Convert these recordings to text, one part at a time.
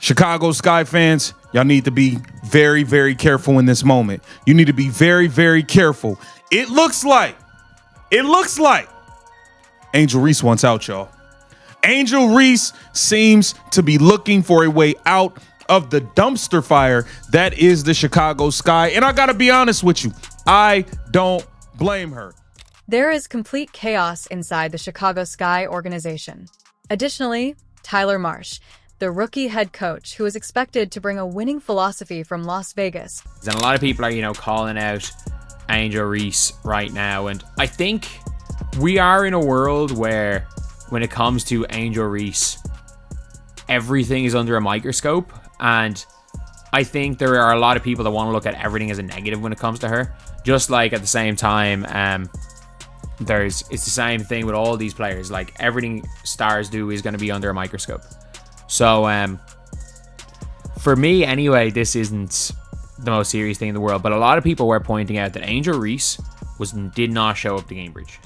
Chicago Sky fans, y'all need to be very, very careful in this moment. You need to be very, very careful. It looks like Angel Reese wants out, y'all. Angel Reese seems to be looking for a way out of the dumpster fire that is the Chicago Sky. And I got to be honest with you, I don't blame her. There is complete chaos inside the Chicago Sky organization. Additionally, Tyler Marsh, the rookie head coach who is expected to bring a winning philosophy from Las Vegas. And a lot of people are, calling out Angel Reese right now. And I think we are in a world where when it comes to Angel Reese, everything is under a microscope. And I think there are a lot of people that want to look at everything as a negative when it comes to her. Just like at the same time, it's the same thing with all these players. Like everything stars do is going to be under a microscope. So for me anyway, this isn't the most serious thing in the world. But a lot of people were pointing out that Angel Reese did not show up to Cambridge.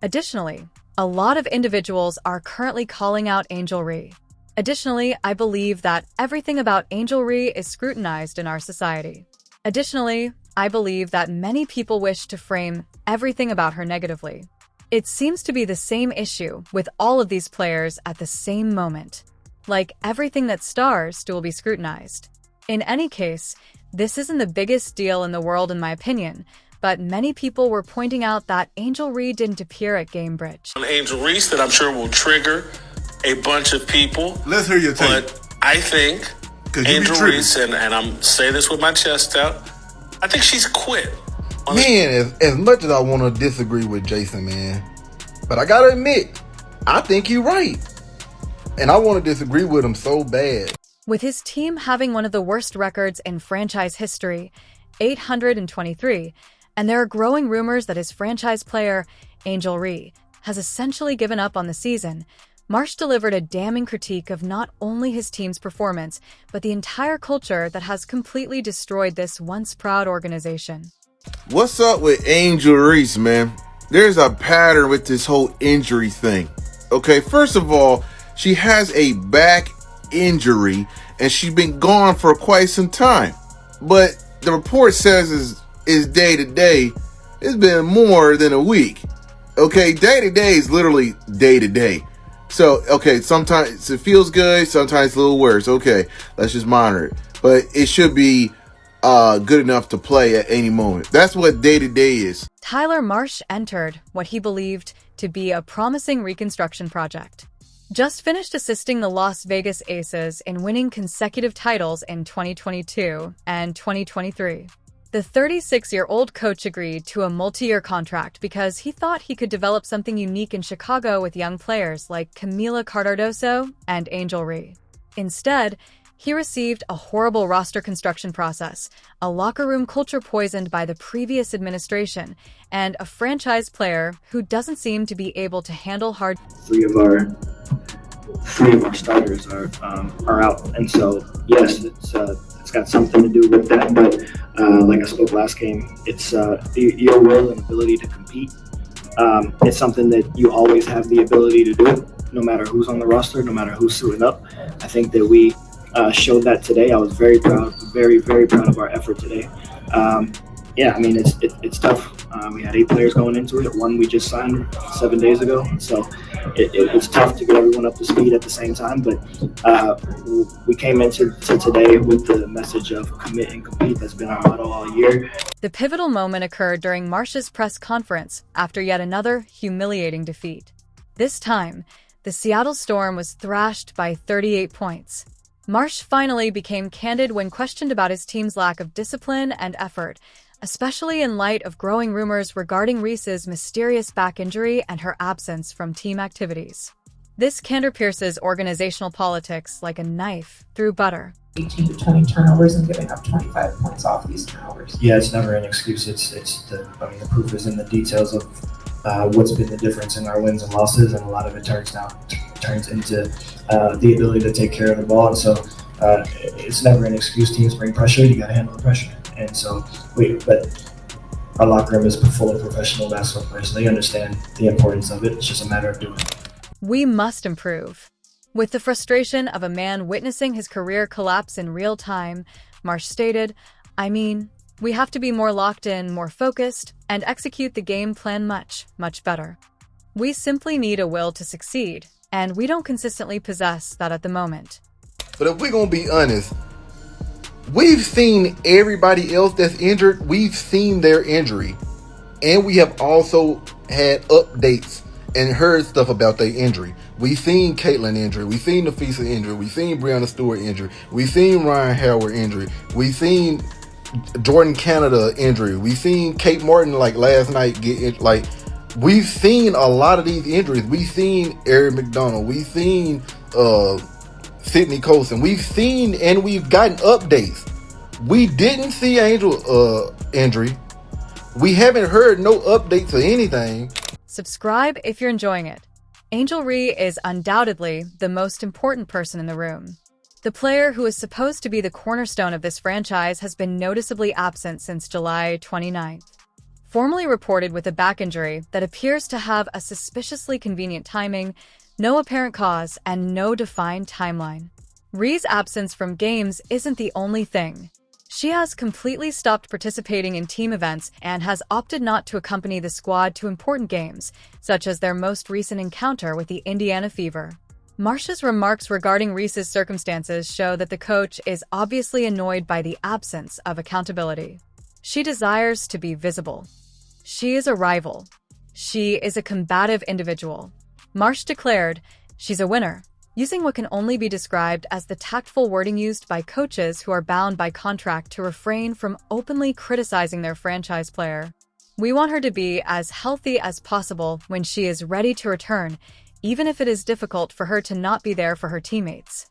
Additionally, a lot of individuals are currently calling out Angel Reese. Additionally, I believe that everything about Angel Reese is scrutinized in our society. Additionally, I believe that many people wish to frame everything about her negatively. It seems to be the same issue with all of these players at the same moment. Like everything that stars will be scrutinized. In any case, this isn't the biggest deal in the world in my opinion, but many people were pointing out that Angel Reese didn't appear at Cambridge. Angel Reese that I'm sure will trigger a bunch of people. Let's hear your take. But I think Angel Reese, and I'm saying this with my chest out, I think she's quit. Man, as much as I want to disagree with Jason, man, but I got to admit, I think you're right. And I want to disagree with him so bad. With his team having one of the worst records in franchise history, 823, and there are growing rumors that his franchise player, Angel Reese, has essentially given up on the season, Marsh delivered a damning critique of not only his team's performance, but the entire culture that has completely destroyed this once proud organization. What's up with Angel Reese, man? There's a pattern with this whole injury thing. Okay, first of all, she has a back injury and she's been gone for quite some time. But the report says is day to day. It's been more than a week. Okay, day to day is literally day to day. So, okay, sometimes it feels good, sometimes a little worse. Okay, let's just monitor it. But it should be good enough to play at any moment. That's what day to day is. Tyler Marsh entered what he believed to be a promising reconstruction project. Just finished assisting the Las Vegas Aces in winning consecutive titles in 2022 and 2023. The 36-year-old coach agreed to a multi-year contract because he thought he could develop something unique in Chicago with young players like Camila Cardoso and Angel Reese. Instead, he received a horrible roster construction process, a locker room culture poisoned by the previous administration, and a franchise player who doesn't seem to be able to handle hard. Three of our starters are out, and so yes, it's got something to do with that. But like I spoke last game, it's your will and ability to compete. It's something that you always have the ability to do, no matter who's on the roster, no matter who's suiting up. I think that we showed that today. I was very proud, very, very proud of our effort today. Yeah, I mean, it's tough. We had 8 players going into it. One we just signed 7 days ago. So it's tough to get everyone up to speed at the same time. But we came into today with the message of commit and compete. That's been our motto all year. The pivotal moment occurred during Marsh's press conference after yet another humiliating defeat. This time, the Seattle Storm was thrashed by 38 points. Marsh finally became candid when questioned about his team's lack of discipline and effort, especially in light of growing rumors regarding Reese's mysterious back injury and her absence from team activities. This candor pierces organizational politics like a knife through butter. 18 to 20 turnovers and giving up 25 points off these turnovers. Yeah, it's never an excuse. The proof is in the details of what's been the difference in our wins and losses, and a lot of it turns into the ability to take care of the ball. And so it's never an excuse. Teams bring pressure. You got to handle the pressure. And so, but our locker room is full of professional basketball players. They understand the importance of it. It's just a matter of doing it. We must improve. With the frustration of a man witnessing his career collapse in real time, Marsh stated, "I mean, we have to be more locked in, more focused, and execute the game plan much, much better. We simply need a will to succeed, and we don't consistently possess that at the moment." But if we're going to be honest, we've seen everybody else that's injured. We've seen their injury. And we have also had updates and heard stuff about their injury. We've seen Caitlyn injury. We've seen Nafisa injury. We've seen Breonna Stewart injury. We've seen Ryan Howard injury. We've seen Jordan Canada injury. We've seen Kate Martin last night get it. We've seen a lot of these injuries. We've seen Eric McDonald. We've seen Sydney Colson. We've seen and we've gotten updates. We didn't see Angel injury. We haven't heard no updates or anything. Subscribe if you're enjoying it. Angel Reese is undoubtedly the most important person in the room. The player who is supposed to be the cornerstone of this franchise has been noticeably absent since July 29th. Formerly reported with a back injury that appears to have a suspiciously convenient timing, no apparent cause, and no defined timeline. Reese's absence from games isn't the only thing. She has completely stopped participating in team events and has opted not to accompany the squad to important games, such as their most recent encounter with the Indiana Fever. Marsh's remarks regarding Reese's circumstances show that the coach is obviously annoyed by the absence of accountability. She desires to be visible. She is a rival. She is a combative individual. Marsh declared, "She's a winner," using what can only be described as the tactful wording used by coaches who are bound by contract to refrain from openly criticizing their franchise player. "We want her to be as healthy as possible when she is ready to return, even if it is difficult for her to not be there for her teammates."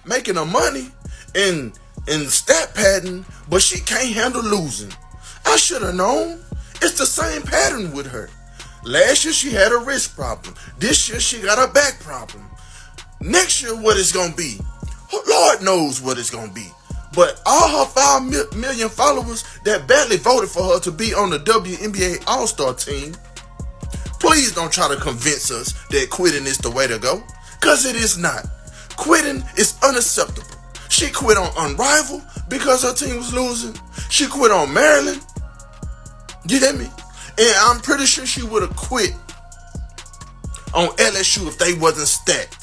Making her money in stat padding, but she can't handle losing. I should have known. It's the same pattern with her. Last year she had a wrist problem. This year she got a back problem. Next year, what it's gonna be? Lord knows what it's gonna be. But all her 5 million followers that badly voted for her to be on the WNBA All-Star team, please don't try to convince us that quitting is the way to go, because it is not. Quitting is unacceptable. She quit on Unrivaled because her team was losing. She quit on Maryland. You hear me? And I'm pretty sure she would have quit on LSU if they wasn't stacked.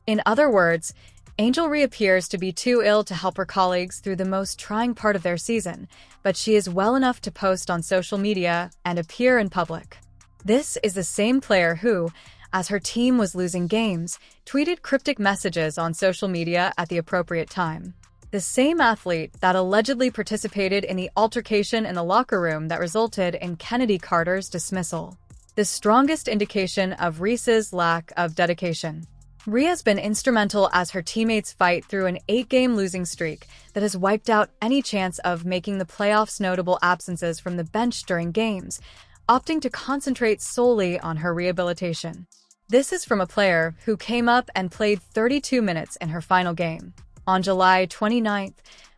In other words, Angel Reese appears to be too ill to help her colleagues through the most trying part of their season, but she is well enough to post on social media and appear in public. This is the same player who, as her team was losing games, tweeted cryptic messages on social media at the appropriate time. The same athlete that allegedly participated in the altercation in the locker room that resulted in Kennedy Carter's dismissal. The strongest indication of Reese's lack of dedication. Reese has been instrumental as her teammates fight through an 8-game losing streak that has wiped out any chance of making the playoffs. Notable absences from the bench during games, opting to concentrate solely on her rehabilitation. This is from a player who came up and played 32 minutes in her final game on July 29th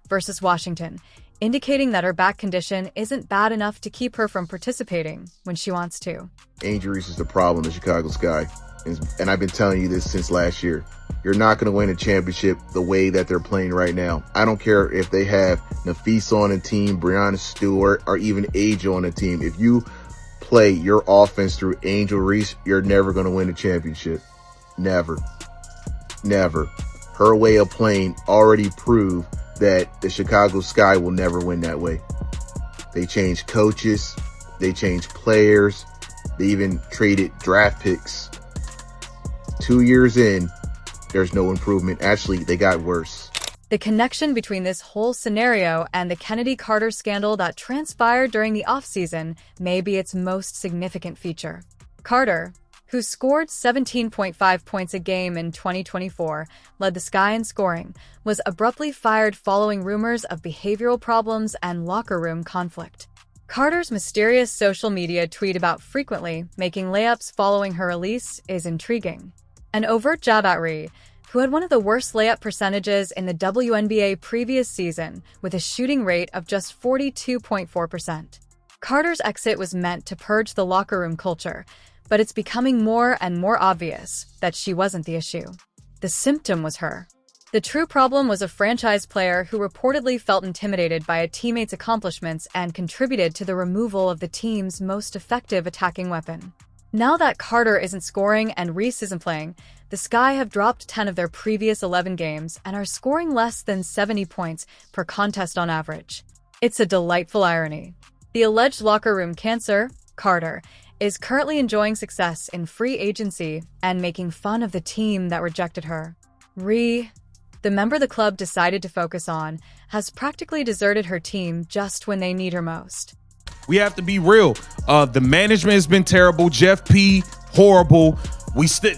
versus Washington, indicating that her back condition isn't bad enough to keep her from participating when she wants to. Angel Reese is the problem in Chicago Sky. And I've been telling you this since last year. You're not going to win a championship the way that they're playing right now. I don't care if they have Nafisa on the team, Breonna Stewart, or even Angel on the team. If you play your offense through Angel Reese, you're never going to win a championship. Never. Never. Her way of playing already proved that the Chicago Sky will never win that way. They changed coaches. They changed players. They even traded draft picks. 2 years in, there's no improvement. Actually, they got worse. The connection between this whole scenario and the Kennedy Carter scandal that transpired during the offseason may be its most significant feature. Carter, who scored 17.5 points a game in 2024, led the Sky in scoring, was abruptly fired following rumors of behavioral problems and locker room conflict. Carter's mysterious social media tweet about frequently making layups following her release is intriguing. An overt jab at Reese, who had one of the worst layup percentages in the WNBA previous season with a shooting rate of just 42.4%. Carter's exit was meant to purge the locker room culture, but it's becoming more and more obvious that she wasn't the issue. The symptom was her. The true problem was a franchise player who reportedly felt intimidated by a teammate's accomplishments and contributed to the removal of the team's most effective attacking weapon. Now that Carter isn't scoring and Reese isn't playing, the Sky have dropped 10 of their previous 11 games and are scoring less than 70 points per contest on average. It's a delightful irony. The alleged locker room cancer, Carter, is currently enjoying success in free agency and making fun of the team that rejected her. The member the club decided to focus on, has practically deserted her team just when they need her most. We have to be real. The management has been terrible. Jeff P, horrible.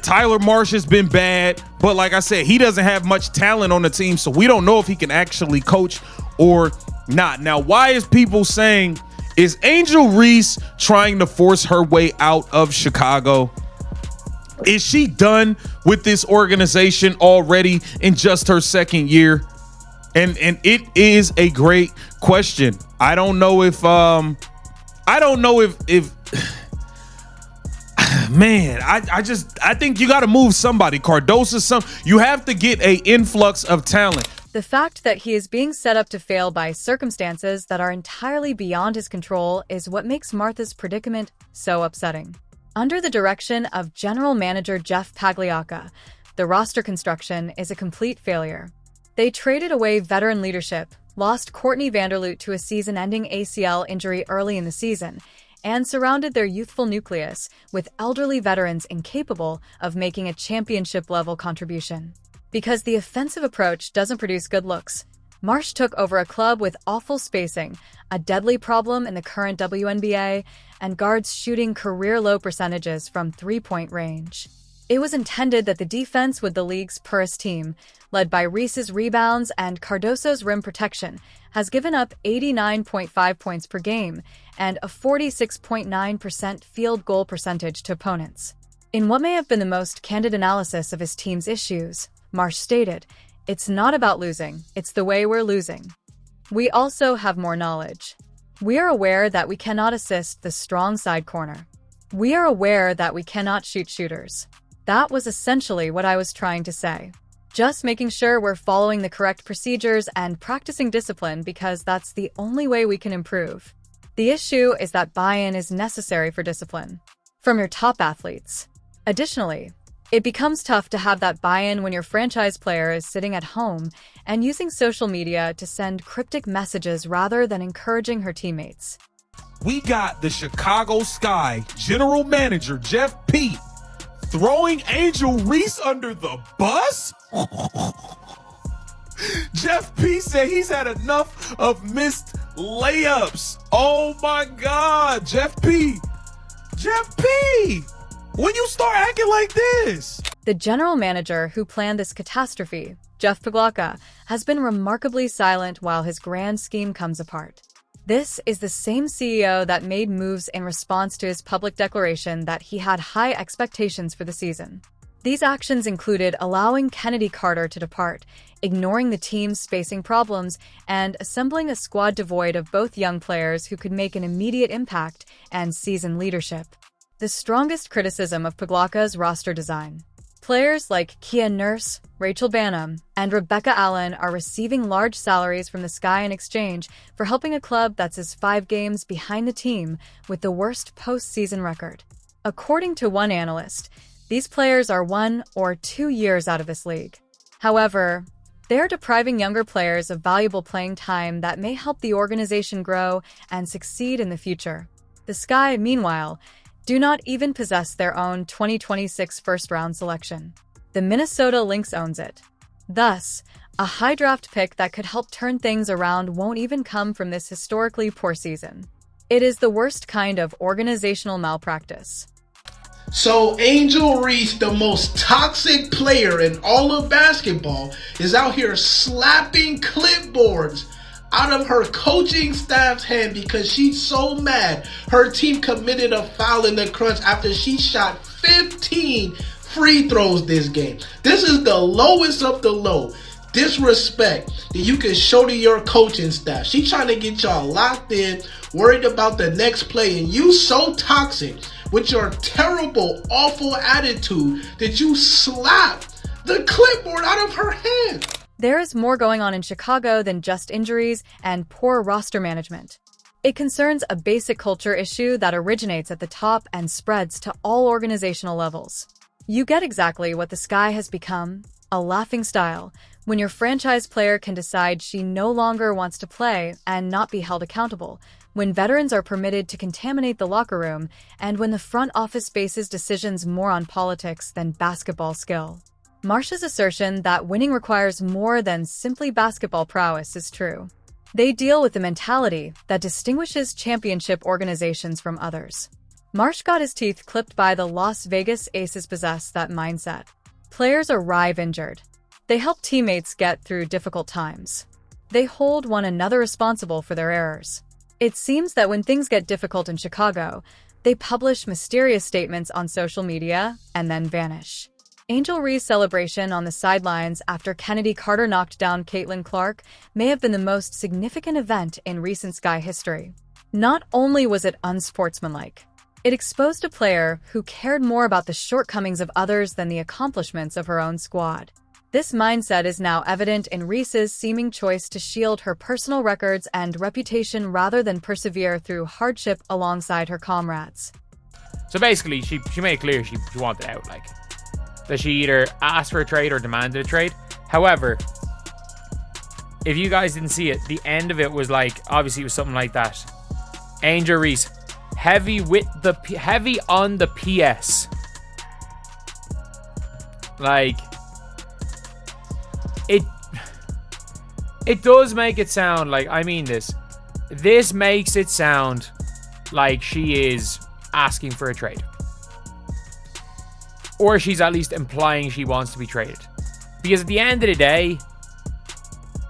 Tyler Marsh has been bad. But like I said, he doesn't have much talent on the team, so we don't know if he can actually coach or not. Now, why is people saying, is Angel Reese trying to force her way out of Chicago? Is she done with this organization already in just her second year? And it is a great question. I don't know if man, I think you got to move somebody. Cardoso, you have to get an influx of talent. The fact that he is being set up to fail by circumstances that are entirely beyond his control is what makes Martha's predicament so upsetting. Under the direction of General Manager Jeff Pagliacca, the roster construction is a complete failure. They traded away veteran leadership, lost Courtney Vanderloot to a season-ending ACL injury early in the season, and surrounded their youthful nucleus with elderly veterans incapable of making a championship-level contribution. Because the offensive approach doesn't produce good looks, Marsh took over a club with awful spacing, a deadly problem in the current WNBA, and guards shooting career-low percentages from three-point range. It was intended that the defense with the league's poorest team, led by Reese's rebounds and Cardoso's rim protection, has given up 89.5 points per game and a 46.9% field goal percentage to opponents. In what may have been the most candid analysis of his team's issues, Marsh stated, "It's not about losing, it's the way we're losing." We also have more knowledge. We are aware that we cannot assist the strong side corner. We are aware that we cannot shoot shooters. That was essentially what I was trying to say. Just making sure we're following the correct procedures and practicing discipline because that's the only way we can improve. The issue is that buy-in is necessary for discipline from your top athletes. Additionally, it becomes tough to have that buy-in when your franchise player is sitting at home and using social media to send cryptic messages rather than encouraging her teammates. We got the Chicago Sky general manager, Jeff P, throwing Angel Reese under the bus? Jeff P said he's had enough of missed layups. Oh my God, Jeff P. When you start acting like this? The general manager who planned this catastrophe, Jeff Pagliacca, has been remarkably silent while his grand scheme comes apart. This is the same CEO that made moves in response to his public declaration that he had high expectations for the season. These actions included allowing Kennedy Carter to depart, ignoring the team's spacing problems, and assembling a squad devoid of both young players who could make an immediate impact and seasoned leadership. The strongest criticism of Pagliacca's roster design. Players like Kia Nurse, Rachel Bannum, and Rebecca Allen are receiving large salaries from the Sky in exchange for helping a club that's 5 games behind the team with the worst postseason record. According to one analyst, these players are 1 or 2 years out of this league. However, they're depriving younger players of valuable playing time that may help the organization grow and succeed in the future. The Sky, meanwhile, do not even possess their own 2026 first-round selection. The Minnesota Lynx owns it. Thus, a high draft pick that could help turn things around won't even come from this historically poor season. It is the worst kind of organizational malpractice. So Angel Reese, the most toxic player in all of basketball, is out here slapping clipboards out of her coaching staff's hand because she's so mad her team committed a foul in the crunch after she shot 15 free throws this game. This is the lowest of the low disrespect that you can show to your coaching staff. She's trying to get y'all locked in, worried about the next play, and you so toxic with your terrible, awful attitude that you slap the clipboard out of her hand. There is more going on in Chicago than just injuries and poor roster management. It concerns a basic culture issue that originates at the top and spreads to all organizational levels. You get exactly what the Sky has become, a laughingstock, when your franchise player can decide she no longer wants to play and not be held accountable, when veterans are permitted to contaminate the locker room, and when the front office bases decisions more on politics than basketball skill. Marsh's assertion that winning requires more than simply basketball prowess is true. They deal with the mentality that distinguishes championship organizations from others. Marsh got his teeth clipped by the Las Vegas Aces possess that mindset. Players arrive injured. They help teammates get through difficult times. They hold one another responsible for their errors. It seems that when things get difficult in Chicago, they publish mysterious statements on social media and then vanish. Angel Reese's celebration on the sidelines after Kennedy Carter knocked down Caitlin Clark may have been the most significant event in recent Sky history. Not only was it unsportsmanlike, it exposed a player who cared more about the shortcomings of others than the accomplishments of her own squad. This mindset is now evident in Reese's seeming choice to shield her personal records and reputation rather than persevere through hardship alongside her comrades. So basically, she made it clear she wanted out, that she either asked for a trade or demanded a trade. However, if you guys didn't see it, the end of it was obviously it was something like that. Angel Reese, heavy on the PS. It does make it sound this makes it sound like she is asking for a trade. Or she's at least implying she wants to be traded. Because at the end of the day,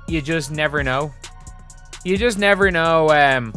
you just never know. You just never know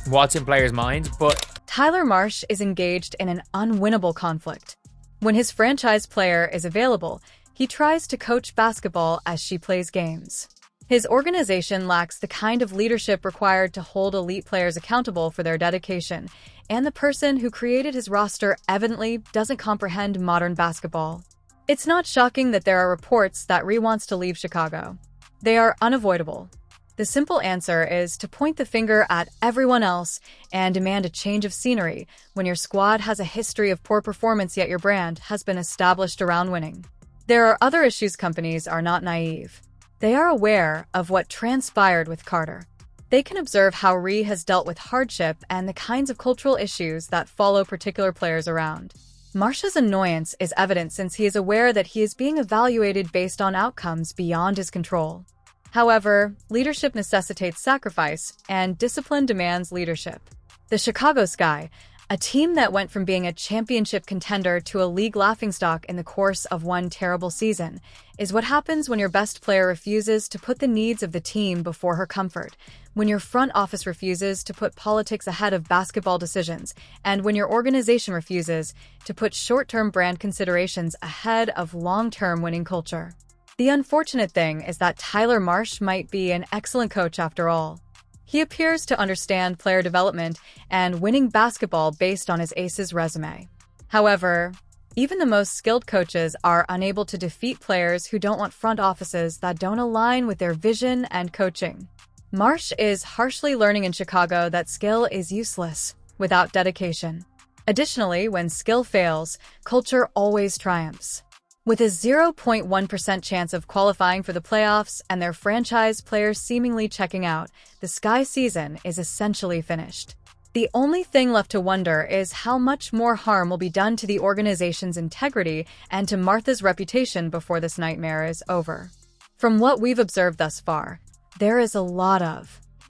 what's in players' minds, but Tyler Marsh is engaged in an unwinnable conflict. When his franchise player is available, he tries to coach basketball as she plays games. His organization lacks the kind of leadership required to hold elite players accountable for their dedication, and the person who created his roster evidently doesn't comprehend modern basketball. It's not shocking that there are reports that Ree wants to leave Chicago. They are unavoidable. The simple answer is to point the finger at everyone else and demand a change of scenery when your squad has a history of poor performance yet your brand has been established around winning. There are other issues. Companies are not naive. They are aware of what transpired with Carter. They can observe how Ree has dealt with hardship and the kinds of cultural issues that follow particular players around. Marsh's annoyance is evident since he is aware that he is being evaluated based on outcomes beyond his control. However, leadership necessitates sacrifice, and discipline demands leadership. The Chicago Sky, a team that went from being a championship contender to a league laughingstock in the course of one terrible season, is what happens when your best player refuses to put the needs of the team before her comfort, when your front office refuses to put politics ahead of basketball decisions, and when your organization refuses to put short-term brand considerations ahead of long-term winning culture. The unfortunate thing is that Tyler Marsh might be an excellent coach after all. He appears to understand player development and winning basketball based on his Aces resume. However, even the most skilled coaches are unable to defeat players who don't want front offices that don't align with their vision and coaching. Marsh is harshly learning in Chicago that skill is useless without dedication. Additionally, when skill fails, culture always triumphs. With a 0.1% chance of qualifying for the playoffs and their franchise players seemingly checking out, the Sky season is essentially finished. The only thing left to wonder is how much more harm will be done to the organization's integrity and to Martha's reputation before this nightmare is over. From what we've observed thus far, there is a lot of